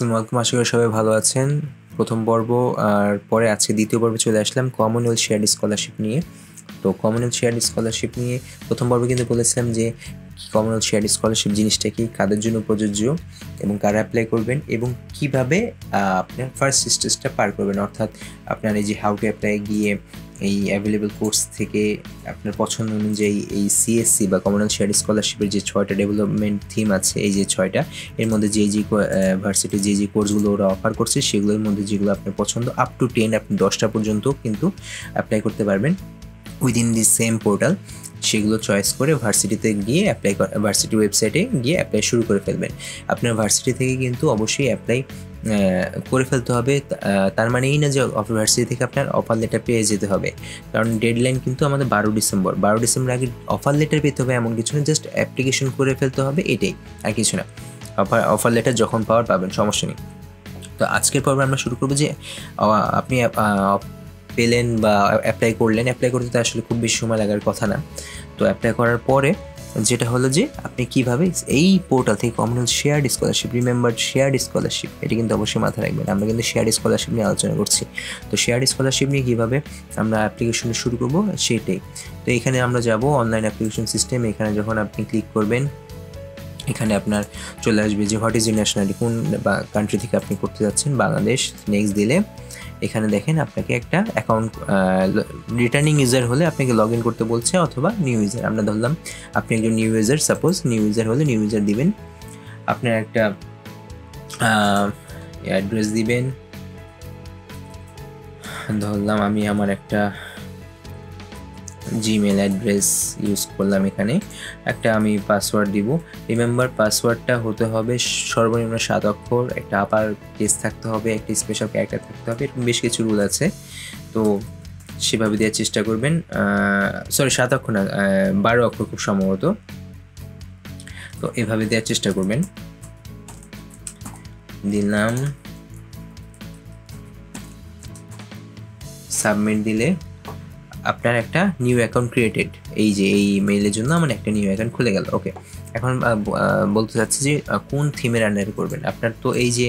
আসসালামু আলাইকুম, আশা করি সবাই ভালো আছেন। প্রথম পর্ব আর পরে আজকে দ্বিতীয় পর্বে চলে আসলাম কমনওয়েলথ শেয়ার্ড স্কলারশিপ নিয়ে। তো কমনওয়েলথ শেয়ার্ড স্কলারশিপ নিয়ে প্রথম পর্বে কিন্তু বলেছিলাম যে কমনওয়েলথ শেয়ার্ড স্কলারশিপ জিনিসটা কি, কাদের জন্য প্রযোজ্য এবং কারা অ্যাপ্লাই করবেন এবং কিভাবে আপনার ফার্স্ট স্টেজটা পার করবেন, অর্থাৎ আপনার এই যে হাউ টু অ্যাপ্লাই গিয়ে এই অ্যাভেলেবল কোর্স থেকে আপনার পছন্দ অনুযায়ী এই সিএসসি বা কমনওয়েলথ শেয়ার্ড স্কলারশিপের যে 6টা ডেভেলপমেন্ট থিম আছে, এই যে 6টা, এর মধ্যে যে ভার্সিটি যে কোর্সগুলো ওরা অফার করছে সেগুলোর মধ্যে যেগুলো আপনার পছন্দ আপ টু 10 আপনি 10টা পর্যন্ত কিন্তু অ্যাপ্লাই করতে পারবেন উইদিন দি সেম পোর্টাল। সেগুলো চয়েস করে ভার্সিটিতে গিয়ে অ্যাপ্লাই ভার্সিটির ওয়েবসাইটে গিয়ে অ্যাপ্লাই শুরু করে ফেলবেন। আপনার ভার্সিটি থেকে কিন্তু অবশ্যই অ্যাপ্লাই করে ফেলতে হবে। তার মানে এই না যে ভার্সিটি থেকে আপনার অফার লেটার পেয়ে যেতে হবে, কারণ ডেডলাইন কিন্তু আমাদের 12 ডিসেম্বর আগে অফার লেটার পেতে হবে এমন কিছু না, জাস্ট অ্যাপ্লিকেশন করে ফেলতে হবে, এটাই, আর কিছু না। অফার লেটার যখন পাবেন সমস্যা নেই। তো আজকের পর্বে আমরা শুরু করবো যে আপনি পেলেন বা অ্যাপ্লাই করতে তো আসলে খুব বেশি সময় লাগার কথা না। তো অ্যাপ্লাই করার পরে যেটা হলো যে আপনি কীভাবে এই পোর্টাল থেকে Commonwealth shared scholarship, remember shared scholarship, এটা কিন্তু অবশ্যই মাথায় রাখবেন। আমরা কিন্তু শেয়ার্ড স্কলারশিপ নিয়ে আলোচনা করছি। তো শেয়ার্ড স্কলারশিপ নিয়ে কীভাবে আমরা অ্যাপ্লিকেশন শুরু করবো সেটাই। তো এখানে আমরা যাব অনলাইন অ্যাপ্লিকেশন সিস্টেম। এখানে যখন আপনি ক্লিক করবেন, এখানে আপনার চলে আসবে যে হোয়াট ইজ ইউর ন্যাশনালিটি, কোন বা কান্ট্রি থেকে আপনি করতে যাচ্ছেন, বাংলাদেশ। নেক্সট দিলে এখানে দেখেন আপনাকে একটা অ্যাকাউন্ট, রিটার্নিং ইউজার হলে আপনাকে লগ ইন করতে বলছে, অথবা নিউ ইউজার। আমরা ধরলাম আপনি একজন new user, suppose new user হলে নিউ ইউজার দিবেন, আপনার একটা অ্যাড্রেস দিবেন। ধরলাম আমি আমার একটা জিমেল অ্যাড্রেস ইউজ করলাম, এখানে একটা আমি পাসওয়ার্ড দিব। রিমেম্বার পাসওয়ার্ডটা হতে হবে সর্বনিম্ন 7 অক্ষর, একটা আপার কেস থাকতে হবে, একটা স্পেশাল ক্যারেক্টার থাকতে হবে, এরকম বেশ কিছু রুল আছে। তো সেভাবে দেওয়ার চেষ্টা করবেন। 7 অক্ষর না, 12 অক্ষর খুব সম্ভবত। তো এভাবে দেওয়ার চেষ্টা করবেন। দিলাম, সাবমিট দিলে আপনার একটা নিউ অ্যাকাউন্ট ক্রিয়েটেড, এই যে এই মেইলের জন্য আমার একটা নিউ অ্যাকাউন্ট খুলে গেল। ওকে, এখন বলতে চাচ্ছি যে কোন থিমের আন্ডারে করবেন। আপনার তো এই যে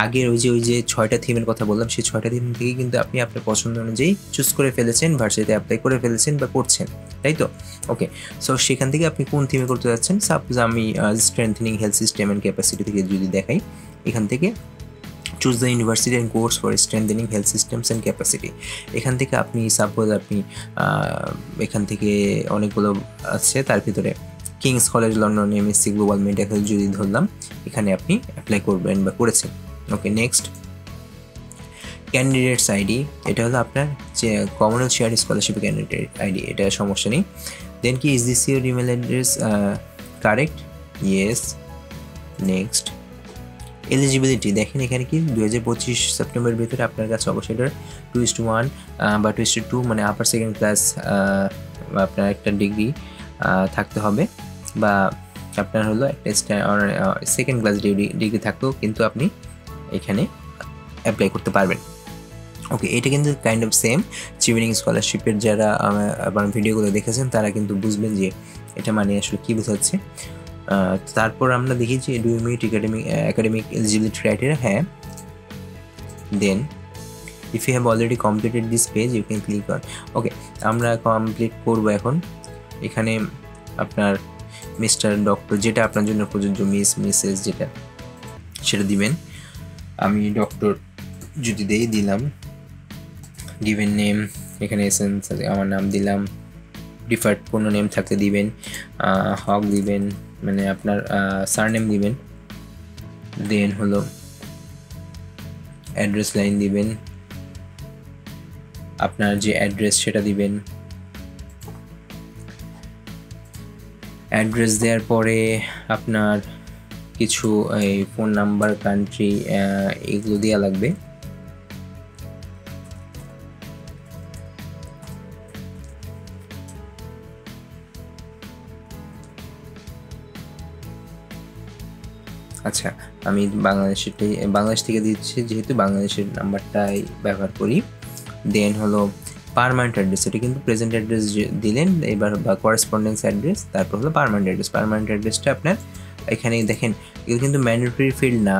আগের ওই যে 6টা থিমের কথা বললাম, সেই 6টা থিম থেকে কিন্তু আপনি আপনার পছন্দ অনুযায়ী চুজ করে ফেলেছেন, ভার্সিটিতে অ্যাপ্লাই করে ফেলেছেন বা করছেন, তাই তো? ওকে, সো সেখান থেকে আপনি কোন থিমে করতে যাচ্ছেন। সাপোজ আমি strengthening health system and capacity থেকে যদি দেখাই, এখান থেকে choose the university and course for strengthening health systems and capacity. এখান থেকে আপনি সাপোজ আপনি এখান থেকে অনেকগুলো আছে, তার ভিতরে King's college London MSc global medical health যদি ধরলাম, এখানে আপনি অ্যাপ্লাই করবেন বা করেছেন। ওকে, নেক্সট ক্যান্ডিডেটস আইডি, এটা হলো আপনার যে Commonwealth shared scholarship candidate ID, এটা সমস্যা নেই। দেন কি, is this your email address correct? Yes. Next eligibility, দেখেন এখানে কি 2025 সেপ্টেম্বরের ভিতরে আপনার কাছে অবশ্যই 2:1 বা 2:2, মানে আপার সেকেন্ড ক্লাস আপনার একটা ডিগ্রি থাকতে হবে, বা আপনার হলো একটা সেকেন্ড ক্লাস ডিগ্রি থাকতেও কিন্তু আপনি এখানে অ্যাপ্লাই করতে পারবেন। ওকে, এটা কিন্তু কাইন্ড অফ সেম চিভিনিং স্কলারশিপের যারা আমার ভিডিওগুলো দেখেছেন তারা কিন্তু বুঝবেন যে এটা মানে আসলে কী বোঝাচ্ছে। তারপর আমরা দেখি যে do you meet academic eligibility criteria, হ্যাঁ। Then if you have already completed this page you can click on. Okay, আমরা কমপ্লিট করবো এখন। এখানে আপনার মিস্টার, ডক্টর, যেটা আপনার জন্য প্রযোজ্য, মিসেস যেটা, সেটা দিবেন। আমি ডক্টর যদি দিলাম। গিভেন নেম, এখানে এসেন্স আমার নাম দিলাম। ডিফার্ড কোনো নেম থাকতে দিবেন। হক দিবেন, মানে আপনার সারনেম দিবেন। দেন হলো অ্যাড্রেস লাইন দিবেন, আপনার যে অ্যাড্রেস সেটা দিবেন। অ্যাড্রেস দেওয়ার পরে আপনার কিছু এই ফোন নাম্বার, কান্ট্রি, এগুলো দেওয়া লাগবে। আচ্ছা, আমি বাংলাদেশ থেকে দিচ্ছি, যেহেতু বাংলাদেশের নাম্বারটাই ব্যবহার করি। দেন হলো পার্মানেন্ট অ্যাড্রেস, এটা কিন্তু প্রেজেন্ট অ্যাড্রেস দিলেন এবার, বা করেসপন্ডেন্স অ্যাড্রেস, তারপর হলো পার্মানেন্ট অ্যাড্রেস। পার্মানেন্ট অ্যাড্রেসটা আপনার এখানে দেখেন, এগুলো কিন্তু ম্যান্ডেটরি ফিল্ড না,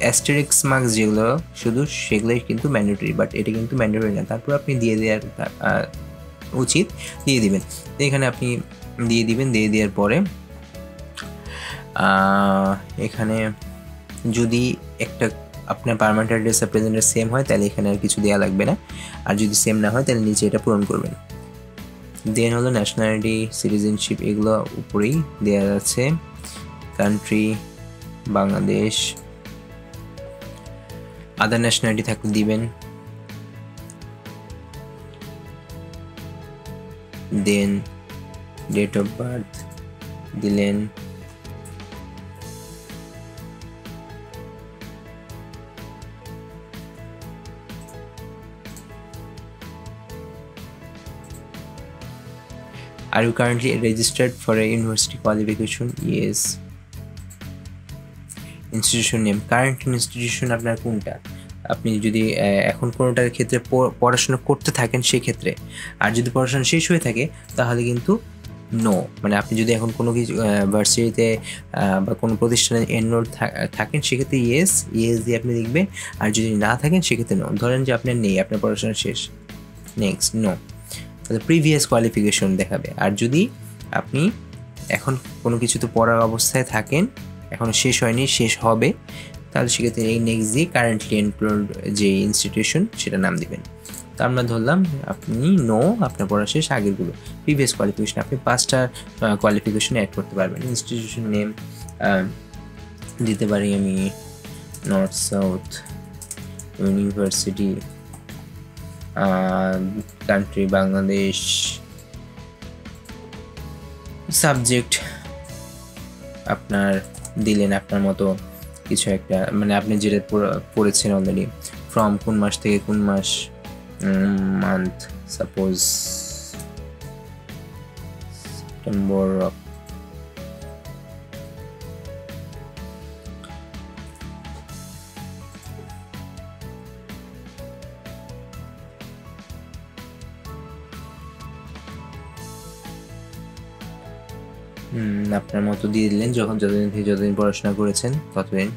অ্যাস্টেরিক্স মার্কস যেগুলো শুধু সেগুলোই কিন্তু ম্যান্ডেটরি, বাট এটা কিন্তু ম্যান্ডেটরি না। তারপর আপনি দিয়ে দেওয়ার উচিত, দিয়ে দিবেন। তো এখানে আপনি দিয়ে দিবেন। দিয়ে দেওয়ার পরে এখানে যদি একটা আপনার পার্মানেন্ট অ্যাড্রেস আর প্রেজেন্ট সেম হয় তাহলে এখানে আর কিছু দেওয়া লাগবে না, আর যদি সেম না হয় তাহলে নিচে এটা পূরণ করবেন। দেন হলো ন্যাশনালিটি, সিটিজেনশিপ, এগুলো উপরেই দেওয়া আছে। কান্ট্রি বাংলাদেশ, আদার ন্যাশনালিটি থাকলে দিবেন। দেন ডেট অফ বার্থ দিলেন। Are you currently registered for a university qualification? Yes. Institution name, current institution আপনার কোনটা, আপনি যদি এখন কোনোটার ক্ষেত্রে পড়াশোনা করতে থাকেন সেক্ষেত্রে, আর যদি পড়াশোনা শেষ হয়ে থাকে তাহলে কিন্তু নো, মানে আপনি যদি এখন কোনো কিছু ভার্সিটিতে বা কোনো প্রতিষ্ঠানে এনরোল থাকেন সেক্ষেত্রে ইয়েস দিয়ে আপনি লিখবেন, আর যদি না থাকেন সেক্ষেত্রে নো। ধরেন যে আপনার নেই, আপনার পড়াশোনা শেষ, নেক্সট নো, তাহলে প্রিভিয়াস কোয়ালিফিকেশন দেখাবে। আর যদি আপনি এখন কোনো কিছুতে পড়ার অবস্থায় থাকেন, এখনও শেষ হয়নি, শেষ হবে, তাহলে সেক্ষেত্রে এই নেক্সট দিয়ে কারেন্টলি এনরোলড যে ইনস্টিটিউশন সেটা নাম দিবেন। তো আমরা ধরলাম আপনি নো, আপনার পড়া শেষ, আগেরগুলো প্রিভিয়াস কোয়ালিফিকেশন, আপনি 5টা কোয়ালিফিকেশন অ্যাড করতে পারবেন। ইনস্টিটিউশন নেম দিতে পারি আমি north south university, country Bangladesh, subject আপনার দিলেন আপনার মতো কিছু একটা, মানে আপনি যেটা পড়েছেন অলরেডি, ফ্রম কোন মাস থেকে কোন মাস, মান্থ সাপোজ সেপ্টেম্বর, আপনার মতো দিয়ে দিলেন, যতদিন পড়াশোনা করেছেন ততদিন।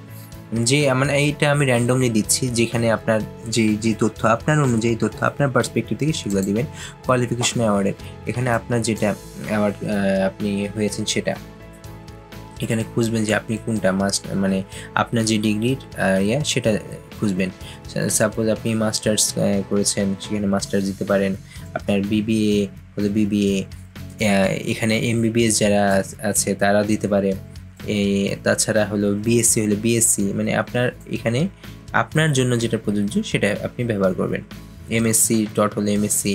যে মানে এইটা আমি র্যান্ডমলি দিচ্ছি, যেখানে আপনার যে তথ্য আপনার অনুযায়ী তথ্য আপনার পার্সপেক্টিভ থেকে সেগুলো দিবেন। কোয়ালিফিকেশন অ্যাওয়ার্ডের এখানে আপনার যেটা অ্যাওয়ার্ড আপনি হয়েছেন সেটা এখানে খুঁজবেন যে আপনি কোনটা মানে আপনার যে ডিগ্রির সেটা খুঁজবেন। সাপোজ আপনি মাস্টার্স করেছেন, সেখানে মাস্টার্স দিতে পারেন। আপনার বিবিএ হলে বিবিএ, এখানে এমবিবিএস যারা আছে তারা দিতে পারে। তাছাড়া হলো বিএসসি হলে বিএসসি, মানে আপনার এখানে আপনার জন্য যেটা প্রযোজ্য সেটা আপনি ব্যবহার করবেন। এমএসসি ডট হলে এমএসসি,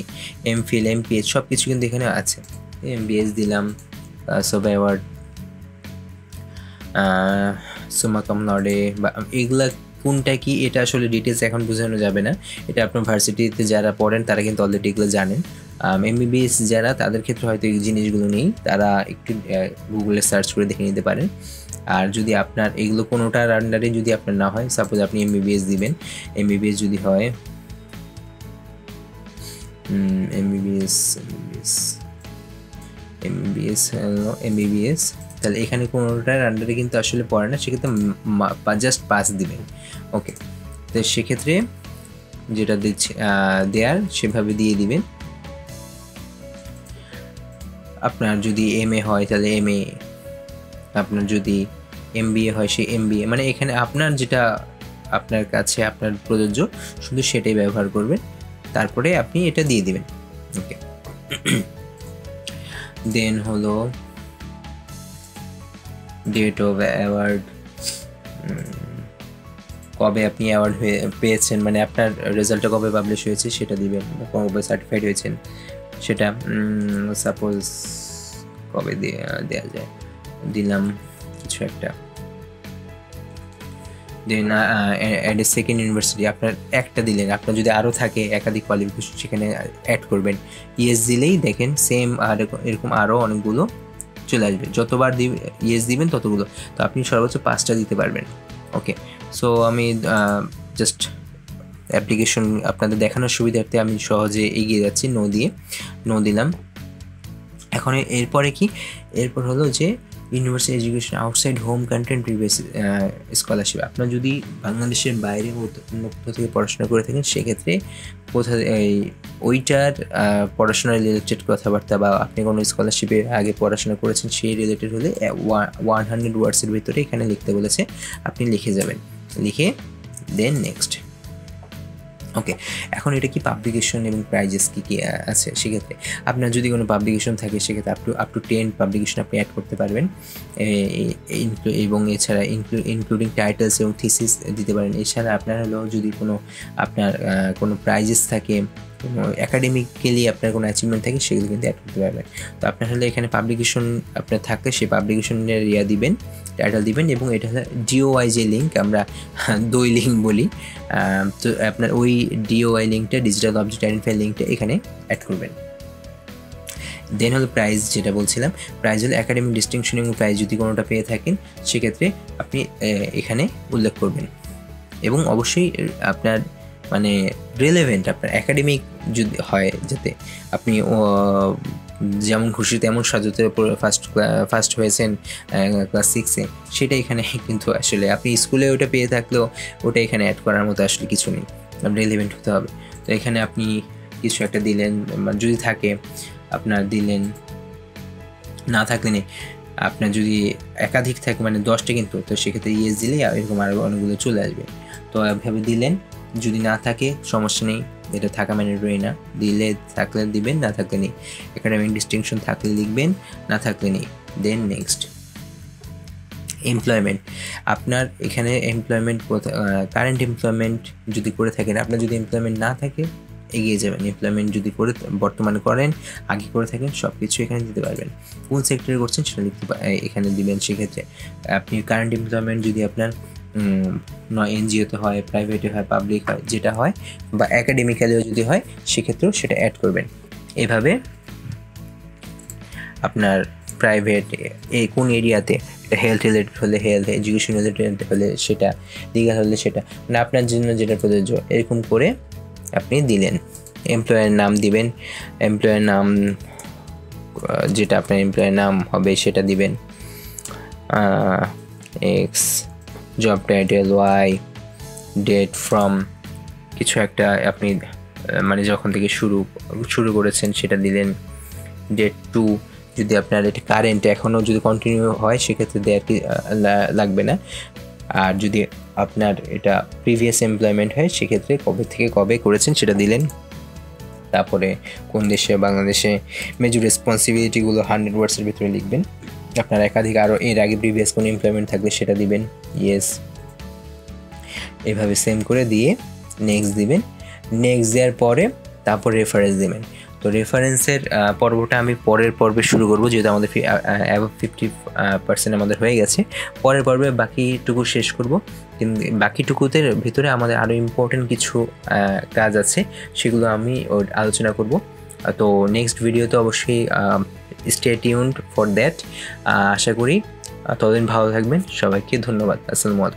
এমফিল, এমপিএইচ সব কিছু কিন্তু এখানে আছে। এমবিএস দিলাম, সব অ্যাওয়ার্ড, সুম্মা কাম লর্ডে, বা এগুলা কোনটা কি এটা আসলে ডিটেলস এখন বোঝানো যাবে না, এটা আপনার ভার্সিটিতে যারা পড়েন তারা কিন্তু অলরেডি এগুলো জানেন। এমবিবিএস যারা, তাদের ক্ষেত্রে হয়তো এই জিনিসগুলো নেই, তারা একটু গুগলে সার্চ করে দেখে নিতে পারেন। আর যদি আপনার এগুলো কোনোটার আন্ডারে যদি আপনার না হয়, সাপোজ আপনি এমবিবিএস দিবেন, এমবিবিএস যদি হয় এমবিবিএস, তাহলে এখানে কোনোটার আন্ডারে কিন্তু আসলে পড়ে না, সেক্ষেত্রে জাস্ট পাস দিবেন। ওকে, তো সেক্ষেত্রে যেটা দিচ্ছে দেয়ার সেভাবে দিয়ে দিবেন। আপনার যদি এমএ হয় তাহলে এমএ, আপনার যদি এমবিএ হয় সে এমবিএ, মানে এখানে আপনার যেটা আপনার কাছে আপনার প্রযোজ্য শুধু সেটাই ব্যবহার করবেন, তারপরে আপনি এটা দিয়ে দিবেন। ওকে, দেন হলো ডেট অফ অ্যাওয়ার্ড, কবে আপনি অ্যাওয়ার্ড পেয়েছেন, মানে আপনার রেজাল্টটা কবে পাবলিশ হয়েছে সেটা দিবেন, কবে সার্টিফাইড হয়েছেন সেটা, সাপোজ কবে দেওয়া যায়, দিলাম কিছু একটা। দেন অ্যাড এ সেকেন্ড ইউনিভার্সিটি, আপনার একটা দিলেন, আপনার যদি আরও থাকে একাধিক কোয়ালিফিকেশন সেখানে অ্যাড করবেন। ইয়েস দিলেই দেখেন সেম আর এরকম আরও অনেকগুলো চলে আসবে, যতবার ইয়েস দিবেন ততগুলো, তো আপনি সর্বোচ্চ 5টা দিতে পারবেন। ওকে, সো আমি জাস্ট অ্যাপ্লিকেশন আপনাদের দেখানোর সুবিধার্থে আমি সহজে এগিয়ে যাচ্ছি, নো দিলাম। এখন এরপরে কি, এরপর হলো যে university education outside home country previous scholarship, আপনার যদি বাংলাদেশের বাইরে অন্য কোথাও থেকে পড়াশোনা করে থাকেন সেক্ষেত্রে ওইটার পড়াশোনার রিলেটেড কথাবার্তা বা আপনি কোনো স্কলারশিপে আগে পড়াশোনা করেছেন সেই রিলেটেড হলে 100 ওয়ার্ডসের ভিতরে এখানে লিখতে বলেছে, আপনি লিখে যাবেন, লিখে দেন নেক্সট। ওকে, এখন এটা কি পাবলিকেশন এবং প্রাইজেস কী কী আছে, সেক্ষেত্রে আপনার যদি কোনো পাবলিকেশন থাকে সেক্ষেত্রে আপ টু 10 পাবলিকেশন আপনি অ্যাড করতে পারবেন, এবং এছাড়া ইনক্লুডিং টাইটেলস এবং থিসিস দিতে পারেন। এছাড়া আপনার হলো যদি আপনার কোনো প্রাইজেস থাকে, কোনো একাডেমিক্যালি আপনার কোনো অ্যাচিভমেন্ট থাকে সেগুলো কিন্তু অ্যাড করতে পারবেন। তো আপনার হলে এখানে পাবলিকেশন আপনার থাকলে সেই পাবলিকেশনের দিবেন, টাইটেল দিবেন, এবং এটা হলো ডিওআই যে লিঙ্ক আমরা দই লিঙ্ক বলি, তো আপনার ওই ডিওআই লিঙ্কটা, ডিজিটাল অবজেক্ট আইডেন্টিফায়ার লিঙ্কটা এখানে অ্যাড করবেন। দেন হলো প্রাইজ, যেটা বলছিলাম, প্রাইজ হলো একাডেমিক ডিস্টিংশন এবং প্রাইজ যদি কোনোটা পেয়ে থাকেন সেক্ষেত্রে আপনি এখানে উল্লেখ করবেন, এবং অবশ্যই আপনার মানে রিলেভেন্ট আপনার একাডেমিক যদি হয়, যাতে আপনি যেমন খুশি তেমন সাজাতে ফার্স্ট হয়েছেন ক্লাস 6-এ, সেটা এখানে কিন্তু আসলে আপনি স্কুলে ওটা পেয়ে থাকলেও ওটা এখানে অ্যাড করার মতো আসলে কিছু নেই, আপনার রিলেভেন্ট হতে হবে। তো এখানে আপনি কিছু একটা দিলেন, যদি থাকে আপনার দিলেন, না থাকলে নেই। আপনার যদি একাধিক থাকে মানে 10টা কিন্তু, তো সেক্ষেত্রে ইয়েস দিলেই এরকম আরও অনেকগুলো চলে আসবে। তো এভাবে দিলেন, যদি না থাকে সমস্যা নেই, এটা থাকা ম্যান্ডেটরি না, দিলে থাকলে দিবেন, না থাকলে নেই। একাডেমিক ডিস্টিংশন থাকলে লিখবেন, না থাকলে নেই। দেন নেক্সট এমপ্লয়মেন্ট, আপনার এখানে এমপ্লয়মেন্ট কারেন্ট এমপ্লয়মেন্ট যদি করে থাকেন, আপনার যদি এমপ্লয়মেন্ট না থাকে এগিয়ে যাবেন, এমপ্লয়মেন্ট যদি বর্তমানে করেন, আগে করে থাকেন, সব কিছু এখানে দিতে পারবেন। কোন সেক্টরে করছেন সেটা এখানে দিবেন। সেক্ষেত্রে আপনি কারেন্ট এমপ্লয়মেন্ট যদি আপনার এনজিওতে হয়, প্রাইভেটে হয়, পাবলিক হয়, যেটা হয়, বা একাডেমিক্যালিও যদি হয় সেক্ষেত্রেও সেটা অ্যাড করবেন। এভাবে আপনার প্রাইভেট কোন এরিয়াতে, এটা হেলথ রিলেটেড হলে হেলথ, এডুকেশন রিলেটেড হলে সেটা, লিগাল হলে সেটা, মানে আপনার জন্য যেটা প্রযোজ্য এরকম করে আপনি দিলেন। এমপ্লয়ের নাম দিবেন, এমপ্লয়ের নাম যেটা আপনার এমপ্লয়ের নাম হবে সেটা দিবেন, x, job title y, date from কিছু একটা আপনি মানে যখন থেকে শুরু করেছেন সেটা দিলেন, ডেট টু, যদি আপনার এটা কারেন্ট এখনও যদি কন্টিনিউ হয় সেক্ষেত্রে দেওয়ার কি লাগবে না, আর যদি আপনার এটা প্রিভিয়াস এমপ্লয়মেন্ট হয় সেক্ষেত্রে কবে থেকে কবে করেছেন সেটা দিলেন। তারপরে কোন দেশে, বাংলাদেশে, মেজর রেসপন্সিবিলিটিগুলো 100 ওয়ার্ডসের ভিতরে লিখবেন। আপনার একাধিক আরও এর আগে প্রিভিয়াস কোনো এমপ্লয়মেন্ট থাকলে সেটা দিবেন, ইয়েস। এভাবে সেম করে দিয়ে নেক্সট দিবেন। নেক্সট দেওয়ার পরে তারপর রেফারেন্স দেবেন। তো রেফারেন্সের পর্বটা আমি পরের পর্বে শুরু করব, যেহেতু আমাদের অ্যাবাভ 50% আমাদের হয়ে গেছে। পরের পর্বে বাকিটুকু শেষ করব, কিন্তু বাকিটুকুতে ভিতরে আমাদের আরও ইম্পর্টেন্ট কিছু কাজ আছে, সেগুলো আমি আলোচনা করব। তো নেক্সট ভিডিওতে অবশ্যই স্টে টিউনড ফর দ্যাট। আশা করি ততদিন ভালো থাকবেন। সবাইকে ধন্যবাদ। আসসালামু আলাইকুম।